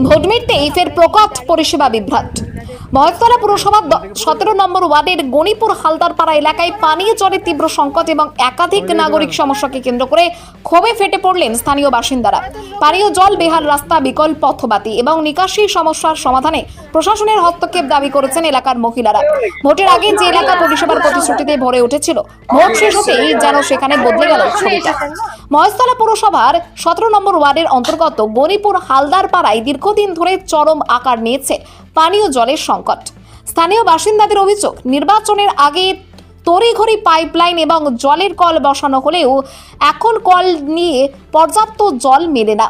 Vote মিটতেই ফের প্রকট পরিষেবা বিভ্রাট। মহেশতলা পুরসভার 17 নম্বর ওয়ার্ডের গণিপুর হালদারপাড়া এলাকায় পানীয় জলের তীব্র সংকট এবং একাধিক নাগরিক সমস্যাকে কেন্দ্র করে ক্ষোভে ফেটে পড়লেন স্থানীয় বাসিন্দারা। পানীয় জল, বেহাল রাস্তা, বিকল পথবাতি এবং নিকাশি সমস্যার সমাধানে প্রশাসনের হস্তক্ষেপ দাবি করেছেন এলাকার মহিলারা। ভোটের আগে যে এলাকা পরিষেবার প্রতিশ্রুতিতে ভরে উঠেছিল, ভোট শেষ হতেই যেন সেখানে বদলে গেল ছবিটা। মহেশতলা পুরসভার 17 নম্বর ওয়ার্ডের অন্তর্গত গণিপুর হালদারপাড়ায় দীর্ঘদিন ধরে চরম আকার নিয়েছে পানীয় জলের সংকট। স্থানীয় বাসিন্দাদের অভিযোগ, নির্বাচনের আগে তড়িঘড়ি পাইপলাইন এবং জলের কল বসানো হলেও এখন কল নিয়ে পর্যাপ্ত জল মেলে না।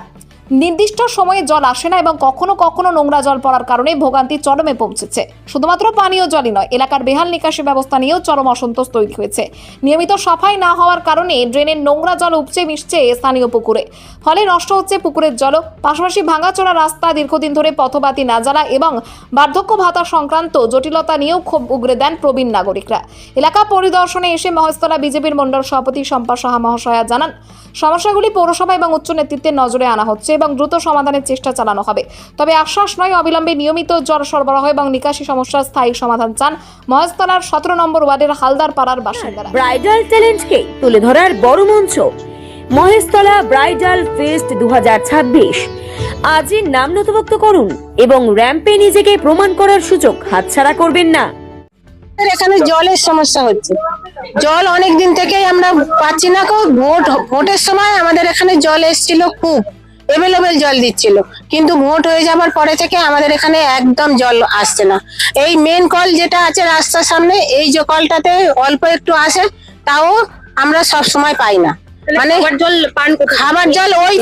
নির্দিষ্ট সময়ে জল আসে না এবং কখনো কখনো নোংরা জল পড়ার কারণে ভোগান্তি চরমে পৌঁছেছে। শুধুমাত্র পানীয় জলই নয়, এলাকার বেহাল নিকাশি ব্যবস্থা নিয়েও চরম অসন্তোষ তৈরি হয়েছে। নিয়মিত সাফাই না হওয়ার কারণে ড্রেনের নোংরা জল উপচে মিশছে স্থানীয় পুকুরে, ফলে নষ্ট হচ্ছে পুকুরের জল। পাশাপাশি ভাঙাচোরা রাস্তা, দীর্ঘদিন ধরে পথবাতি না জ্বালা এবং বার্ধক্য ভাতা সংক্রান্ত জটিলতা নিয়েও ক্ষোভ উগরে দেন প্রবীণ নাগরিকরা। এলাকা পরিদর্শনে এসে মহেশতলা বিজেপির মণ্ডল সভাপতি শম্পা সাহা মহাশয়া জানান, সমস্যাগুলি পৌরসভা এবং উচ্চ নেতৃত্বের নজরে আনা হচ্ছে এবং দ্রুত সমাধানের চেষ্টা চালানো হবে। তবে আশ্বাস নয়, অবিলম্বে নিয়মিত জল সরবরাহ এবং নিকাশি সমস্যার স্থায়ী সমাধান চান মহেশতলার 17 নম্বর ওয়ার্ডের হালদারপাড়ার বাসিন্দারা। ব্রাইডাল ট্যালেন্টকে তুলে ধরার বড় মঞ্চ মহেশতলা ব্রাইডাল ফেস্ট 2026। আজই নাম নথিভুক্ত করুন এবং র্যাম্পে নিজেকে প্রমাণ করার সুযোগ হাতছাড়া করবেন না। এখানে জলের সমস্যা হচ্ছে, জল অনেক দিন থেকেই আমরা পাচ্ছি না। ভোটের সময় আমাদের এখানে জল এসেছিল, খুব এভেলেবেল জল দিচ্ছিল, কিন্তু ভোট হয়ে যাবার পরে থেকে আমাদের এখানে একদম জল আসছে না। এই মেন কল যেটা আছে রাস্তার সামনে, এই যে কলটাতে অল্প একটু আসে, তাও আমরা সব সময় পাই না। মানে খাবার জল ওই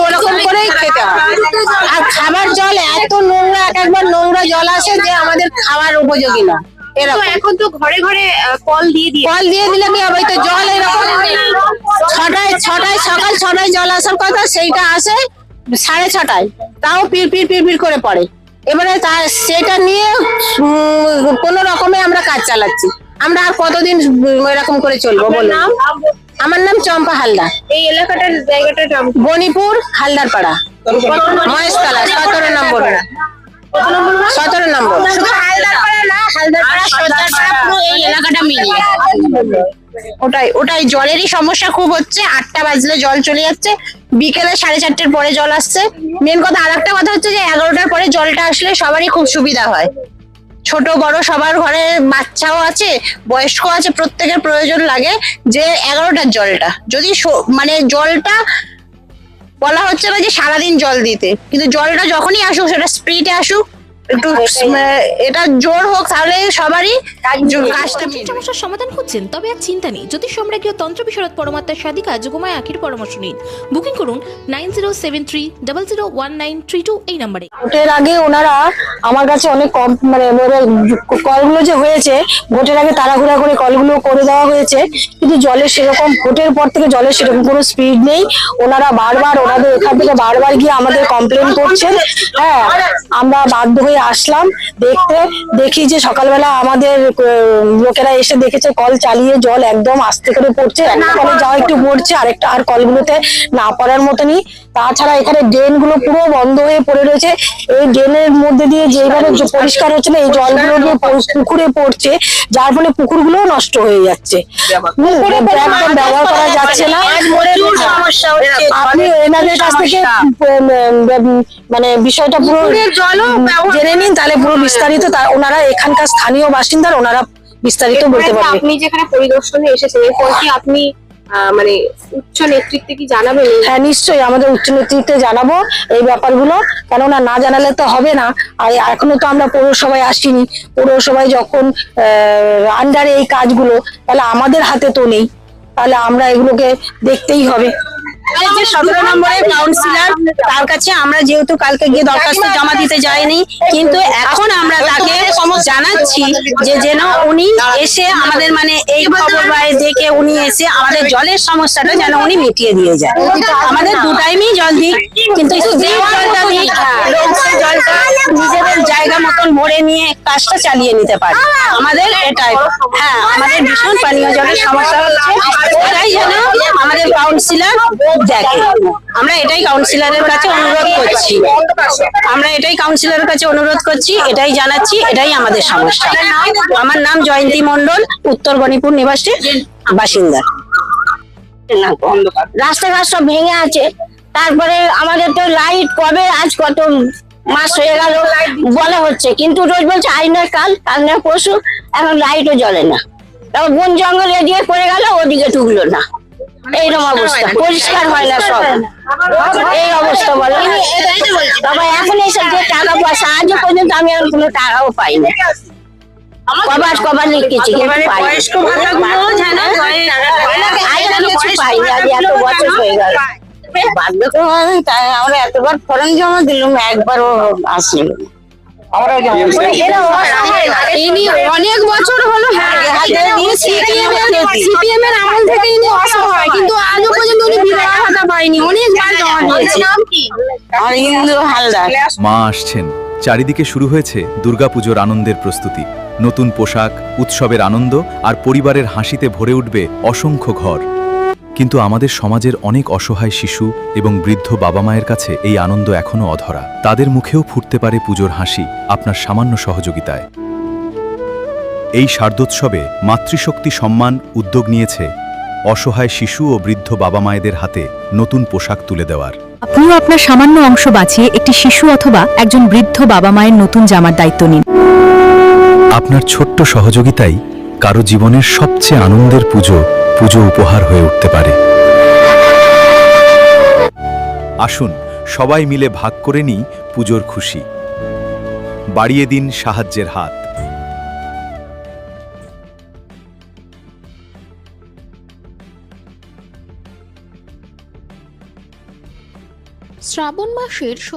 ওরকম করেই খেতে হয়। আর খাবার জল এত নোংরা, একবার নোংরা জল আসে যে আমাদের খাওয়ার উপযোগী না। এখন তো ঘরে ঘরে কল দিয়ে দিলে কি হবে? তো জল এরকম ছটায় সকাল 6টায় জল আসার কথা, সেইটা আসে 6:30টায়, তাও পির করে পড়ে। এবারে সেটা নিয়ে কোন রকমে আমরা কাজ চালাচ্ছি। আমরা আর কতদিন এরকম করে চলবো বলুন? আমার নাম চম্পা হালদার। এই এলাকাটার জায়গাটার নাম গণিপুর হালদারপাড়া, মহেশতলা 17 নম্বর। 17 নম্বর শুধু হালদারপাড়া না, হালদারপাড়া সর্দারপাড়া পুরো এই এলাকাটা মিলিয়ে। ওটাই জলেরই সমস্যা খুব হচ্ছে। 8টা বাজলে জল চলে যাচ্ছে, বিকেলে 4:30টার পরে জল আসছে। মেন কথা, আরেকটা কথা হচ্ছে যে 11টার পরে জলটা আসলে সবারই খুব সুবিধা হয়। ছোট বড় সবার ঘরে বাচ্চাও আছে, বয়স্ক আছে, প্রত্যেকের প্রয়োজন লাগে যে 11টার জলটা। যদি মানে জলটা বলা হচ্ছে না যে সারাদিন জল দিতে, কিন্তু জলটা যখনই আসুক সেটা স্পিডে আসুক, একটু এটা জোর হোক, তাহলে সবারই কাজটা। সমস্যার সমাধান খুঁজছেন? তবে আর চিন্তা নেই। জ্যোতিষ সম্রাজ্ঞী তন্ত্র বিশারদ পরমাত্মার সাধিকা যোগমায়া আখির পরামর্শ নিন। বুকিং করুন 9073001932 এই নম্বরে। ভোটের আগে ওনারা আমার কাছে অনেক কম, মানে কলগুলো যে হয়েছে ভোটের আগে তাড়াহুড়া করে কলগুলো করে দেওয়া হয়েছে, কিন্তু জলের সেরকম, ভোটের পর থেকে জলের সেরকম কোনো স্পিড নেই। ওনারা বারবার ওনাদের এখান থেকে বারবার গিয়ে আমাদের কমপ্লেন করছেন। হ্যাঁ, আমরা বাধ্য হয়ে আসলাম দেখতে। দেখি যে সকালবেলা আমাদের লোকেরা এসে দেখেছে কল চালিয়ে জল একদম আস্তে করে পড়ছে। একটা কলে যাওয়া একটু পড়ছে, আরেকটা আর কলগুলোতে না পড়ার মতনই। তাছাড়া এখানে ড্রেন গুলো পুরো বন্ধ হয়ে পড়ে রয়েছে। এই ড্রেনের মধ্যে দিয়ে যেভাবে পরিষ্কার হচ্ছে না, এই জলগুলো দিয়ে পুকুরে পড়ছে, যার ফলে পুকুরগুলো নষ্ট হয়ে যাচ্ছে, একদম ব্যবহার করা যাচ্ছে না। আপনি এনাদের কাছ থেকে মানে বিষয়টা পুরো জেনে নিন, তাহলে পুরো বিস্তারিত ওনারা এখানকার স্থানীয় বাসিন্দার, ওনারা বিস্তারিত বলতে পারবে। আপনি যেখানে পরিদর্শনে এসেছেন, এরপর কি আপনি মানে উচ্চ নেতৃত্বে কি জানাবেন? হ্যাঁ, নিশ্চয়ই আমাদের উচ্চ নেতৃত্বে জানাবো এই ব্যাপারগুলো, কেননা না জানালে তো হবে না। আর এখনো তো আমরা পৌরসভায় আসিনি। পৌরসভায় যখন আন্ডারে এই কাজগুলো, তাহলে আমাদের হাতে তো নেই, তাহলে আমরা এগুলোকে দেখতেই হবে। যে 17 নম্বরের কাউন্সিলর, তার কাছে আমরা যেহেতু কালকে গিয়ে দরখাস্ত জমা দিতে যাইনি, কিন্তু এখন আমরা তাকে জানাচ্ছি যে যেন উনি এসে আমাদের মানে এই খবর দেখে উনি এসে আমাদের জলের সমস্যাটা যেন উনি মিটিয়ে দিয়ে যায়। আমাদের দু টাইমই জল দিক, কিন্তু জলটা দিক, জলটা নিজেদের জায়গা মতন ভরে নিয়ে কাজটা চালিয়ে নিতে পারে। আমাদের এটাই, হ্যাঁ, আমাদের ভীষণ পানীয় জলের সমস্যা হচ্ছে, এটাই যেন আমাদের কাউন্সিলর দেখে। আমরা এটাই কাউন্সিলরের কাছে অনুরোধ করছি, এটাই জানাচ্ছি, এটাই আমাদের সমস্যা। আমার নাম জয়ন্তী মণ্ডল, উত্তর গণিপুর নিবাসী বাসিন্দা। রাস্তাঘাট সব ভেঙে আছে, তারপরে আমাদের তো লাইট কবে, আজ কত মাস হয়ে গেল বলা হচ্ছে, কিন্তু রোজ বলছে আজ না কাল, কাল না পরশু, এখন লাইটও জ্বলে না। তারপর বন জঙ্গল এদিকে পড়ে গেল, ওদিকে ঢুকলো না, এইরকম অবস্থা, পরিষ্কার হয় না সব, এই অবস্থা বলো। তবে এখন এইসব যে টাকা পয়সা, আজও পর্যন্ত আমি আর কোনো টাকাও পাইনি, কবার লিখেছি কিন্তু পাইনি। কিছু পাইনি, আজ এত বছর হয়ে গেল। আমরা এতবার ফর্ম জমা দিলাম, একবারও আসলো। ইনি অনেক বছর হলো সিপিএম এর আমল থেকে ইনি অসহায়, কিন্তু আজও পর্যন্ত উনি বিধবা ভাতা পায়নি, অনেকবার জমা দিয়েছে। আর ইন্দু হালদার মা আসছেন, চারিদিকে শুরু হয়েছে দুর্গাপুজোর আনন্দের প্রস্তুতি। নতুন পোশাক, উৎসবের আনন্দ আর পরিবারের হাসিতে ভরে উঠবে অসংখ্য ঘর। কিন্তু আমাদের সমাজের অনেক অসহায় শিশু এবং বৃদ্ধ বাবা মায়ের কাছে এই আনন্দ এখনো অধরা। তাদের মুখেও ফুটতে পারে পুজোর হাসি আপনার সামান্য সহযোগিতায়। এই শারদোৎসবে মাতৃশক্তি সম্মান উদ্যোগ নিয়েছে অসহায় শিশু ও বৃদ্ধ বাবা মায়েদের হাতে নতুন পোশাক তুলে দেওয়ার। আপনিও আপনার সামান্য অংশ বাঁচিয়ে একটি শিশু অথবা একজন বৃদ্ধ বাবা মায়ের নতুন জামার দায়িত্ব নিন। আপনার ছোট্ট সহযোগিতাই কারো জীবনের সবচেয়ে আনন্দের পুজো উপহার হয়ে উঠতে পারে। আসুন সবাই মিলে ভাগ করে নিই পুজোর খুশি। বাড়িয়ে দিন সাহায্যের হাত। শ্রাবণ মাসের